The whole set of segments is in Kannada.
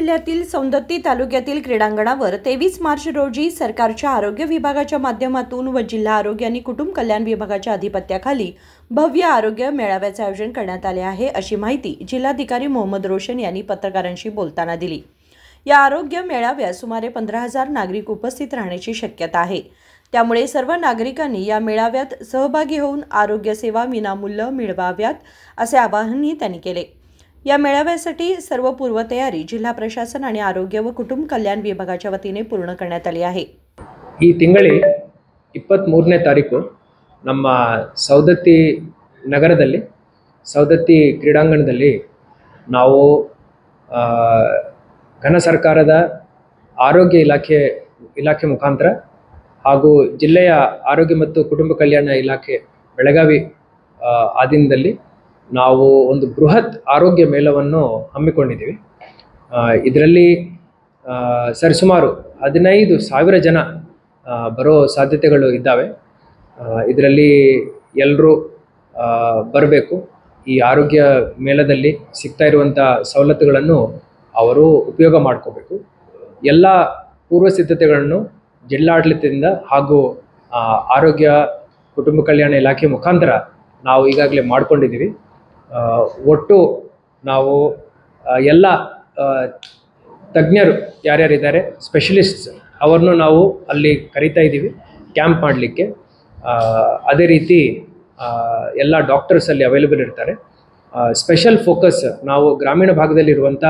जिल्ह्यातील सौंदत्ती तालुक्यातील क्रीडांगणावर 23 मार्च रोजी सरकारच्या आरोग्य विभागाच्या माध्यमातून व जिल्हा आरोग्य आणि कुटुंब कल्याण विभागाच्या अधिपत्याखाली भव्य आरोग्य मेळाव्याचे आयोजन करण्यात आले आहे, अशी माहिती जिल्हाधिकारी मोहम्मद रोशन यांनी पत्रकारांशी बोलताना दिली। या आरोग्य मेळाव्यात सुमारे 15,000 नागरिक उपस्थित राहण्याची शक्यता आहे। त्यामुळे सर्व नागरिकांनी या मेळाव्यात सहभागी होऊन आरोग्य सेवा विनामूल्य मिळवाव्यात, असे आवाहनही त्यांनी केले। या मेळाव्यासाठी सर्व पूर्वतयारी जिल्हा प्रशासन आणि आरोग्य व कुटुंब कल्याण विभागाच्या वतीने पूर्ण करण्यात आली आहे। ಈ ತಿಂಗಳ 23ನೇ ತಾರೀಕು ನಮ್ಮ ಸೌದತ್ತಿ ನಗರದಲ್ಲಿ ಸೌದತ್ತಿ ಕ್ರೀಡಾಂಗಣದಲ್ಲಿ ನಾವು ಘನ ಸರ್ಕಾರದ ಆರೋಗ್ಯ ಇಲಾಖೆ ಮುಖಾಂತರ ಹಾಗೂ ಜಿಲ್ಲೆಯ ಆರೋಗ್ಯ ಮತ್ತು ಕುಟುಂಬ ಕಲ್ಯಾಣ ಇಲಾಖೆ ಬೆಳಗಾವಿ ಆಧೀನದಲ್ಲಿ ನಾವು ಒಂದು ಬೃಹತ್ ಆರೋಗ್ಯ ಮೇಳವನ್ನು ಹಮ್ಮಿಕೊಂಡಿದ್ದೀವಿ। ಇದರಲ್ಲಿ ಸರಿಸುಮಾರು 15,000 ಜನ ಬರೋ ಸಾಧ್ಯತೆಗಳು ಇದ್ದಾವೆ। ಇದರಲ್ಲಿ ಎಲ್ಲರೂ ಬರಬೇಕು। ಈ ಆರೋಗ್ಯ ಮೇಳದಲ್ಲಿ ಸಿಗ್ತಾ ಇರುವಂಥ ಸವಲತ್ತುಗಳನ್ನು ಅವರು ಉಪಯೋಗ ಮಾಡ್ಕೋಬೇಕು। ಎಲ್ಲ ಪೂರ್ವ ಸಿದ್ಧತೆಗಳನ್ನು ಜಿಲ್ಲಾಡಳಿತದಿಂದ ಹಾಗೂ ಆರೋಗ್ಯ ಕುಟುಂಬ ಕಲ್ಯಾಣ ಇಲಾಖೆ ಮುಖಾಂತರ ನಾವು ಈಗಾಗಲೇ ಮಾಡ್ಕೊಂಡಿದ್ದೀವಿ। ಒಟ್ಟು ನಾವು ಎಲ್ಲ ತಜ್ಞರು ಯಾರ್ಯಾರಿದ್ದಾರೆ ಸ್ಪೆಷಲಿಸ್ಟ್ಸ್ ಅವರನ್ನು ನಾವು ಅಲ್ಲಿ ಕರೀತಾ ಇದ್ದೀವಿ ಕ್ಯಾಂಪ್ ಮಾಡಲಿಕ್ಕೆ। ಅದೇ ರೀತಿ ಎಲ್ಲ ಡಾಕ್ಟರ್ಸ್ ಅಲ್ಲಿ ಅವೈಲೇಬಲ್ ಇರ್ತಾರೆ। ಸ್ಪೆಷಲ್ ಫೋಕಸ್ ನಾವು ಗ್ರಾಮೀಣ ಭಾಗದಲ್ಲಿರುವಂಥ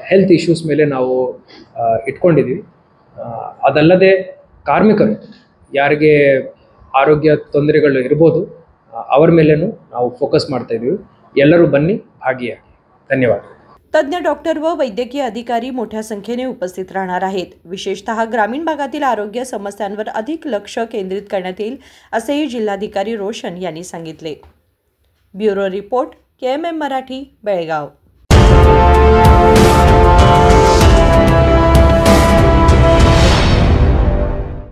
ಹೆಲ್ತ್ ಇಶ್ಯೂಸ್ ಮೇಲೆ ನಾವು ಇಟ್ಕೊಂಡಿದ್ದೀವಿ। ಅದಲ್ಲದೆ ಕಾರ್ಮಿಕರು ಯಾರಿಗೆ ಆರೋಗ್ಯ ತೊಂದರೆಗಳು ಇರ್ಬೋದು ಅವರ ಮೇಲೇನೂ ನಾವು फोकस ಮಾಡ್ತಾ ಇದ್ದೀವಿ। ಎಲ್ಲರೂ ಬನ್ನಿ, ಭಾಗಿಯಾಗಿ। धन्यवाद। तज्ञ डॉक्टर व वैद्यकीय अधिकारी मोठ्या संख्येने उपस्थित राहणार आहेत। विशेषतः ग्रामीण भागातील आरोग्य समस्यांवर अधिक लक्ष केंद्रित करण्यात येईल, असेही जिल्हाधिकारी रोशन यांनी सांगितले। Bureau report, KMM Marathi, Belgaum.